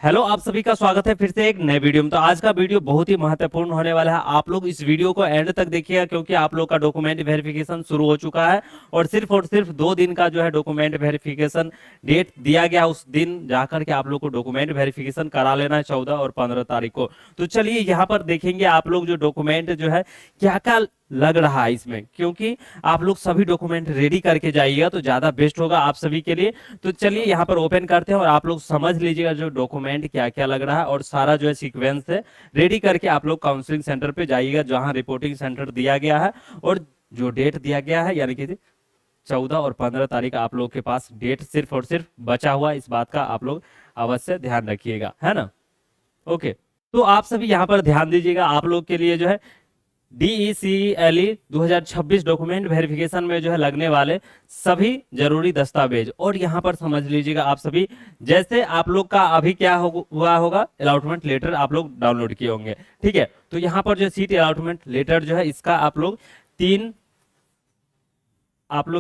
Hello, आप सभी का स्वागत है फिर से एक नए वीडियो में। तो आज का वीडियो बहुत ही महत्वपूर्ण होने वाला है। आप लोग इस वीडियो को एंड तक देखिएगा क्योंकि आप लोग का डॉक्यूमेंट वेरिफिकेशन शुरू हो चुका है और सिर्फ 2 दिन का जो है डॉक्यूमेंट वेरिफिकेशन डेट दिया गया। उस दिन जाकर के आप लोग को डॉक्यूमेंट वेरिफिकेशन करा लेना है 14 और 15 तारीख को। तो चलिए यहाँ पर देखेंगे आप लोग जो डॉक्यूमेंट जो है क्या क्या लग रहा है इसमें, क्योंकि आप लोग सभी डॉक्यूमेंट रेडी करके जाइएगा तो ज्यादा बेस्ट होगा आप सभी के लिए। तो चलिए यहाँ पर ओपन करते हैं और आप लोग समझ लीजिएगा जो डॉक्यूमेंट क्या क्या लग रहा है और सारा जो है सीक्वेंस है रेडी करके आप लोग काउंसलिंग सेंटर पे जाइएगा जहां रिपोर्टिंग सेंटर दिया गया है और जो डेट दिया गया है यानी कि 14 और 15 तारीख आप लोग के पास डेट सिर्फ और सिर्फ बचा हुआ। इस बात का आप लोग अवश्य ध्यान रखिएगा, है ना। ओके, तो आप सभी यहाँ पर ध्यान दीजिएगा। आप लोग के लिए जो है DECLE 2026 डॉक्यूमेंट वेरिफिकेशन में जो है लगने वाले सभी जरूरी दस्तावेज, और यहाँ पर समझ लीजिएगा आप सभी, जैसे आप लोग का अभी क्या हुआ होगा, अलॉटमेंट लेटर आप लोग डाउनलोड किए होंगे, ठीक है। तो यहाँ पर जो सीट अलॉटमेंट लेटर जो है इसका आप लोग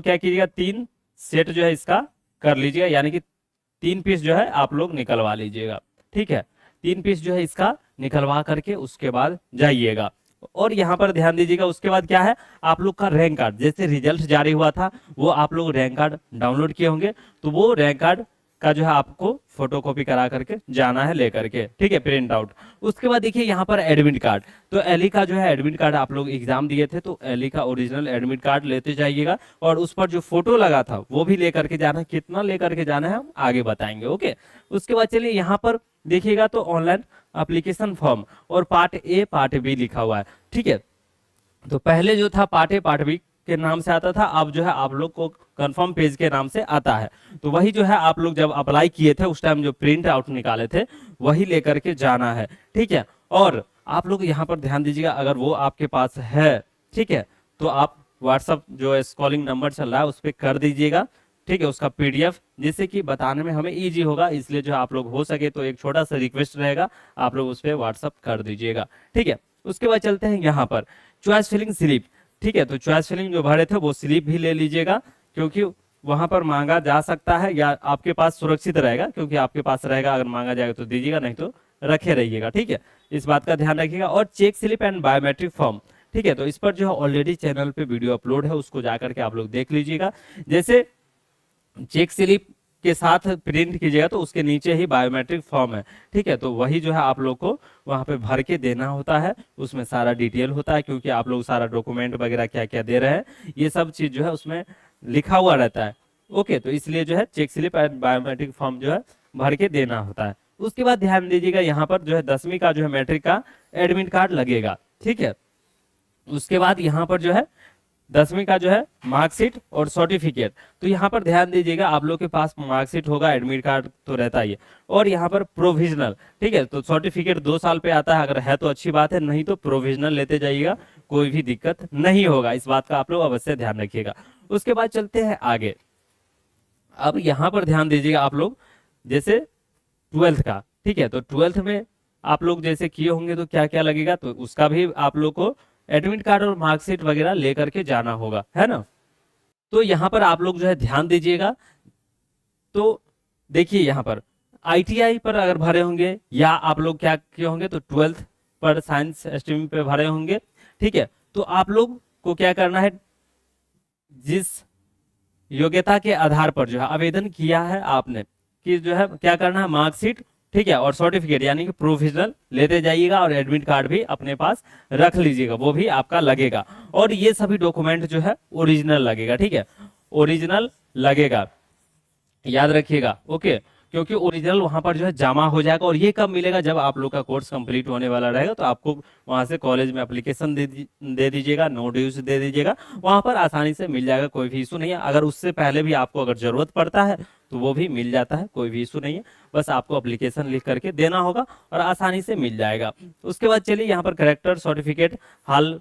क्या कीजिएगा, 3 सेट जो है इसका कर लीजिएगा, यानी कि 3 पीस जो है आप लोग निकलवा लीजिएगा, ठीक है। 3 पीस जो है इसका निकलवा करके उसके बाद जाइएगा। और यहाँ पर ध्यान दीजिएगा, उसके बाद क्या है, आप लोग का रैंक कार्ड, जैसे रिजल्ट जारी हुआ था वो आप लोग रैंक कार्ड डाउनलोड किए होंगे, तो वो रैंक कार्ड का जो है आपको फोटोकॉपी करा करके जाना है लेकर के, ठीक है, प्रिंट आउट। उसके बाद देखिए यहाँ पर एडमिट कार्ड, तो एलई का जो है एडमिट कार्ड आप लोग एग्जाम दिए थे तो एलई का ओरिजिनल एडमिट कार्ड लेते जाइएगा और उस पर जो फोटो लगा था वो भी लेकर के जाना है। कितना लेकर के जाना है हम आगे बताएंगे, ओके। उसके बाद चलिए यहाँ पर देखिएगा तो ऑनलाइन एप्लीकेशन फॉर्म और पार्ट ए पार्ट बी लिखा हुआ है, ठीक है। तो पहले जो था पार्ट ए पार्ट बी के नाम से आता था, अब जो है आप लोग को कंफर्म पेज के नाम से आता है। तो वही जो है आप लोग जब अप्लाई किए थे उस टाइम जो प्रिंट आउट निकाले थे वही लेकर के जाना है, ठीक है। और आप लोग यहाँ पर ध्यान दीजिएगा, अगर वो आपके पास है, ठीक है, तो आप व्हाट्सअप जो है कॉलिंग नंबर चल रहा है उस पर कर दीजिएगा, ठीक है, उसका PDF, जिससे कि बताने में हमें इजी होगा। इसलिए जो आप लोग हो सके तो एक छोटा सा रिक्वेस्ट रहेगा, आप लोग उस पर व्हाट्सअप कर दीजिएगा, ठीक है। उसके बाद चलते हैं यहाँ पर चॉइस फिलिंग स्लिप, ठीक है। तो चॉइस फिलिंग जो भरे थे वो स्लिप भी ले लीजिएगा, क्योंकि वहां पर मांगा जा सकता है या आपके पास सुरक्षित रहेगा, क्योंकि आपके पास रहेगा, अगर मांगा जाएगा तो दीजिएगा, नहीं तो रखे रहिएगा, ठीक है। इस बात का ध्यान रखिएगा। और check slip and biometric form, ठीक है, तो इस पर जो है ऑलरेडी चैनल पे वीडियो अपलोड है, उसको जाकर के आप लोग देख लीजिएगा। जैसे चेक स्लिप के साथ प्रिंट कीजिएगा तो उसके नीचे ही बायोमेट्रिक फॉर्म है, ठीक है, तो वही जो है आप लोग को वहां पे भर के देना होता है। उसमें सारा डिटेल होता है, क्योंकि आप लोग सारा डॉक्यूमेंट वगैरह क्या क्या दे रहे हैं ये सब चीज जो है उसमें लिखा हुआ रहता है, ओके। तो इसलिए जो है check slip and biometric form जो है भर के देना होता है। उसके बाद ध्यान दीजिएगा यहाँ पर जो है 10वीं का जो है मैट्रिक का एडमिट कार्ड लगेगा, ठीक है। उसके बाद यहाँ पर जो है 10वीं का जो है मार्कशीट और सर्टिफिकेट, तो यहाँ पर ध्यान दीजिएगा आप लोग के पास मार्कशीट होगा, एडमिट कार्ड तो रहता ही है, और यहाँ पर प्रोविजनल, ठीक है। तो सर्टिफिकेट 2 साल पे आता है, अगर है तो अच्छी बात है, नहीं तो प्रोविजनल लेते जाइएगा, कोई भी दिक्कत नहीं होगा। इस बात का आप लोग अवश्य ध्यान रखिएगा। उसके बाद चलते हैं आगे। अब यहाँ पर ध्यान दीजिएगा आप लोग, जैसे 12th का, ठीक है, तो 12th में आप लोग जैसे किए होंगे तो क्या क्या लगेगा, तो उसका भी आप लोग को एडमिट कार्ड और मार्कशीट वगैरह लेकर के जाना होगा, है ना। तो यहाँ पर आप लोग जो है ध्यान दीजिएगा। तो देखिए यहाँ पर ITI पर अगर भरे होंगे या आप लोग क्या किए होंगे, तो 12th पर साइंस स्ट्रीम पे भरे होंगे, ठीक है, तो आप लोग को क्या करना है, जिस योग्यता के आधार पर जो है आवेदन किया है आपने, कि जो है क्या करना है, मार्कशीट, ठीक है, और सर्टिफिकेट यानी कि प्रोविजनल लेते जाइएगा, और एडमिट कार्ड भी अपने पास रख लीजिएगा, वो भी आपका लगेगा। और ये सभी डॉक्यूमेंट जो है ओरिजिनल लगेगा, ठीक है, ओरिजिनल लगेगा, याद रखिएगा, ओके। क्योंकि ओरिजिनल वहां पर जो है जमा हो जाएगा। और ये कब मिलेगा, जब आप लोग का कोर्स कंप्लीट होने वाला रहेगा, तो आपको वहां से कॉलेज में एप्लीकेशन दे दीजिएगा, नो ड्यूज दे दीजिएगा, वहां पर आसानी से मिल जाएगा, कोई भी इशू नहीं है। अगर उससे पहले भी आपको अगर जरूरत पड़ता है तो वो भी मिल जाता है, कोई भी इशू नहीं है, बस आपको एप्लीकेशन लिख करके देना होगा और आसानी से मिल जाएगा। उसके बाद चलिए यहाँ पर करेक्टर सर्टिफिकेट, हाल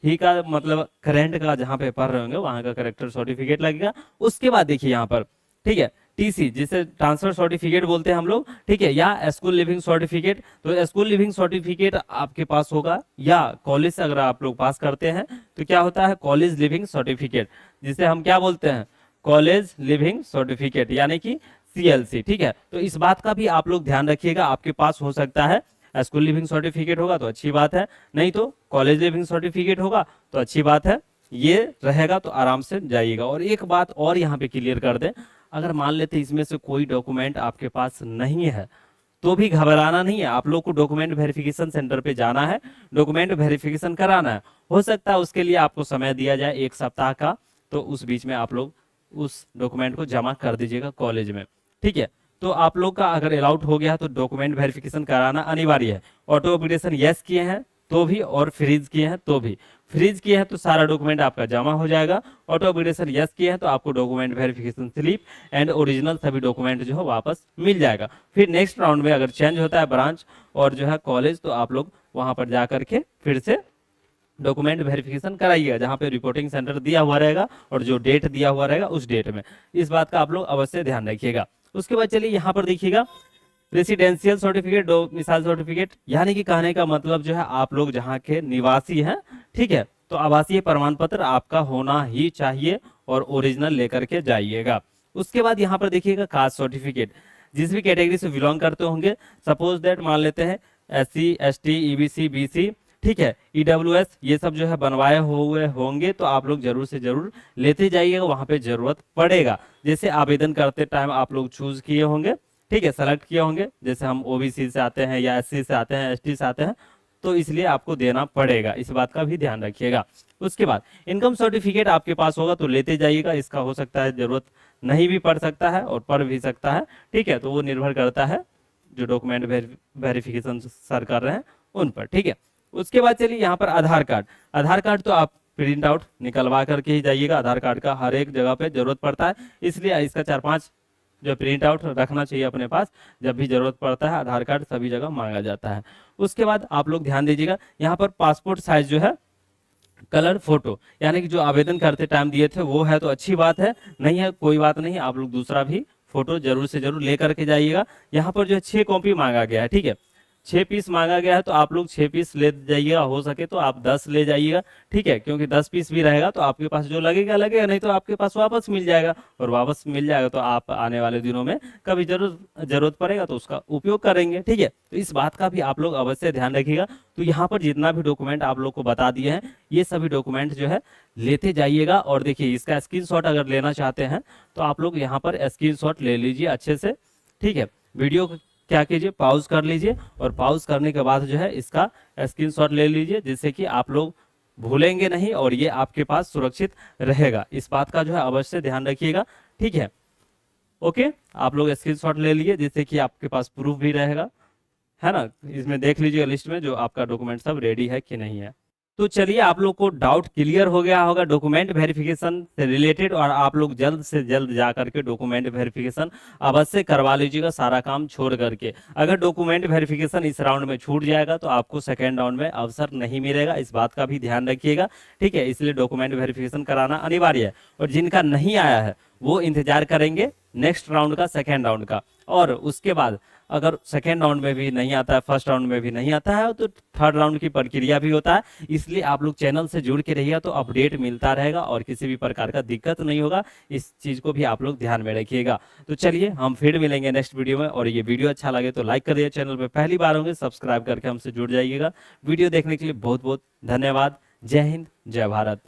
ही का मतलब करेंट का जहाँ पे पढ़ रहे होंगे वहां का करेक्टर सर्टिफिकेट लगेगा। उसके बाद देखिए यहाँ पर, ठीक है, TC जिसे ट्रांसफर सर्टिफिकेट बोलते हैं हम लोग, ठीक है, या स्कूल लिविंग सर्टिफिकेट, तो स्कूल लिविंग सर्टिफिकेट आपके पास होगा, या कॉलेज से अगर आप लोग पास करते हैं तो क्या होता है, कॉलेज लिविंग सर्टिफिकेट, जिसे हम क्या बोलते हैं, कॉलेज लिविंग सर्टिफिकेट, यानी कि CLC, ठीक है। तो इस बात का भी आप लोग ध्यान रखिएगा। आपके पास हो सकता है स्कूल लिविंग सर्टिफिकेट होगा तो अच्छी बात है, नहीं तो कॉलेज लिविंग सर्टिफिकेट होगा तो अच्छी बात है, ये रहेगा तो आराम से जाइएगा। और एक बात और यहाँ पे क्लियर कर दें, अगर मान लेते इसमें से कोई डॉक्यूमेंट आपके पास नहीं है तो भी घबराना नहीं है। आप लोग को डॉक्यूमेंट वेरिफिकेशन सेंटर पे जाना है, डॉक्यूमेंट वेरिफिकेशन कराना है। हो सकता है उसके लिए आपको समय दिया जाए 1 सप्ताह का, तो उस बीच में आप लोग उस डॉक्यूमेंट को जमा कर दीजिएगा कॉलेज में, ठीक है। तो आप लोग का अगर अलाउड हो गया तो डॉक्यूमेंट वेरिफिकेशन कराना अनिवार्य है। ऑटो अपडेशन यस किए हैं तो भी और फ्रीज किए हैं तो भी। फ्रीज किए हैं तो सारा डॉक्यूमेंट आपका जमा हो जाएगा, ऑटो अपडेशन यस किए हैं तो आपको document verification slip and original सभी डॉक्यूमेंट जो है वापस मिल जाएगा। फिर नेक्स्ट राउंड में अगर चेंज होता है ब्रांच और जो है कॉलेज, तो आप लोग वहां पर जा करके फिर से डॉक्यूमेंट वेरिफिकेशन कराइएगा, जहां पे रिपोर्टिंग सेंटर दिया हुआ रहेगा और जो डेट दिया हुआ रहेगा उस डेट में। इस बात का आप लोग अवश्य ध्यान रखिएगा। उसके बाद चलिए यहाँ पर देखिएगा, रेसिडेंशियल सर्टिफिकेट, डोमिसाइल सर्टिफिकेट, यानी कि कहने का मतलब जो है आप लोग जहाँ के निवासी हैं, ठीक है, तो आवासीय प्रमाण पत्र आपका होना ही चाहिए और ओरिजिनल लेकर के जाइएगा। उसके बाद यहाँ पर देखिएगा कास्ट सर्टिफिकेट, जिस भी कैटेगरी से बिलोंग करते होंगे, सपोज दैट मान लेते हैं SC ST EBC BC, ठीक है, EWS, ये सब जो है बनवाए हुए होंगे तो आप लोग जरूर से जरूर लेते जाइएगा, वहां पे जरूरत पड़ेगा। जैसे आवेदन करते टाइम आप लोग चूज किए होंगे, ठीक है, सेलेक्ट किए होंगे, जैसे हम OBC से आते हैं या SC से आते हैं, ST से आते हैं, तो इसलिए आपको देना पड़ेगा, इस बात का भी ध्यान रखिएगा। उसके बाद इनकम सर्टिफिकेट आपके पास होगा तो लेते जाइएगा, इसका हो सकता है जरूरत नहीं भी पड़ सकता है और पड़ भी सकता है, ठीक है, तो वो निर्भर करता है जो डॉक्यूमेंट वेरिफिकेशन सर कर रहे हैं उन पर, ठीक है। उसके बाद चलिए यहाँ पर आधार कार्ड, आधार कार्ड तो आप प्रिंट आउट निकलवा करके ही जाइएगा, आधार कार्ड का हर एक जगह पे जरूरत पड़ता है, इसलिए इसका 4-5 जो प्रिंट आउट रखना चाहिए अपने पास, जब भी जरूरत पड़ता है आधार कार्ड सभी जगह मांगा जाता है। उसके बाद आप लोग ध्यान दीजिएगा, यहाँ पर पासपोर्ट साइज जो है कलर फोटो, यानी कि जो आवेदन करते टाइम दिए थे वो है तो अच्छी बात है, नहीं है कोई बात नहीं, आप लोग दूसरा भी फोटो जरूर से जरूर लेकर के जाइएगा। यहाँ पर जो है 6 कॉपी मांगा गया है, ठीक है, 6 पीस मांगा गया है तो आप लोग 6 पीस ले जाइएगा, हो सके तो आप 10 ले जाइएगा, ठीक है, क्योंकि 10 पीस भी रहेगा तो आपके पास जो लगेगा लगेगा, नहीं तो आपके पास वापस मिल जाएगा, और वापस मिल जाएगा तो आप आने वाले दिनों में कभी जरूरत पड़ेगा तो उसका उपयोग करेंगे, ठीक है। तो इस बात का भी आप लोग अवश्य ध्यान रखिएगा। तो यहाँ पर जितना भी डॉक्यूमेंट आप लोग को बता दिए हैं, ये सभी डॉक्यूमेंट जो है लेते जाइएगा। और देखिए इसका स्क्रीनशॉट अगर लेना चाहते हैं तो आप लोग यहाँ पर स्क्रीनशॉट ले लीजिए अच्छे से, ठीक है। वीडियो क्या कीजिए, पॉज कर लीजिए, और पॉज करने के बाद जो है इसका स्क्रीनशॉट ले लीजिए, जिससे कि आप लोग भूलेंगे नहीं और ये आपके पास सुरक्षित रहेगा। इस बात का जो है अवश्य ध्यान रखिएगा, ठीक है। ओके, आप लोग स्क्रीनशॉट ले लीजिए जिससे कि आपके पास प्रूफ भी रहेगा, है ना। इसमें देख लीजिएगा लिस्ट में जो आपका डॉक्यूमेंट सब रेडी है कि नहीं है। तो चलिए आप लोग को डाउट क्लियर हो गया होगा डॉक्यूमेंट वेरिफिकेशन से रिलेटेड, और आप लोग जल्द से जल्द जा करके डॉक्यूमेंट वेरिफिकेशन अवश्य करवा लीजिएगा, सारा काम छोड़ करके। अगर डॉक्यूमेंट वेरिफिकेशन इस राउंड में छूट जाएगा तो आपको सेकेंड राउंड में अवसर नहीं मिलेगा, इस बात का भी ध्यान रखिएगा, ठीक है। इसलिए डॉक्यूमेंट वेरिफिकेशन कराना अनिवार्य है, और जिनका नहीं आया है वो इंतजार करेंगे नेक्स्ट राउंड का, सेकेंड राउंड का। और उसके बाद अगर सेकेंड राउंड में भी नहीं आता है, फर्स्ट राउंड में भी नहीं आता है, तो थर्ड राउंड की प्रक्रिया भी होता है। इसलिए आप लोग चैनल से जुड़ के रहिएगा तो अपडेट मिलता रहेगा और किसी भी प्रकार का दिक्कत नहीं होगा, इस चीज को भी आप लोग ध्यान में रखिएगा। तो चलिए हम फिर मिलेंगे नेक्स्ट वीडियो में, और ये वीडियो अच्छा लगे तो लाइक करिए, चैनल पे पहली बार होंगे सब्सक्राइब करके हमसे जुड़ जाइएगा। वीडियो देखने के लिए बहुत बहुत धन्यवाद। जय हिंद, जय भारत।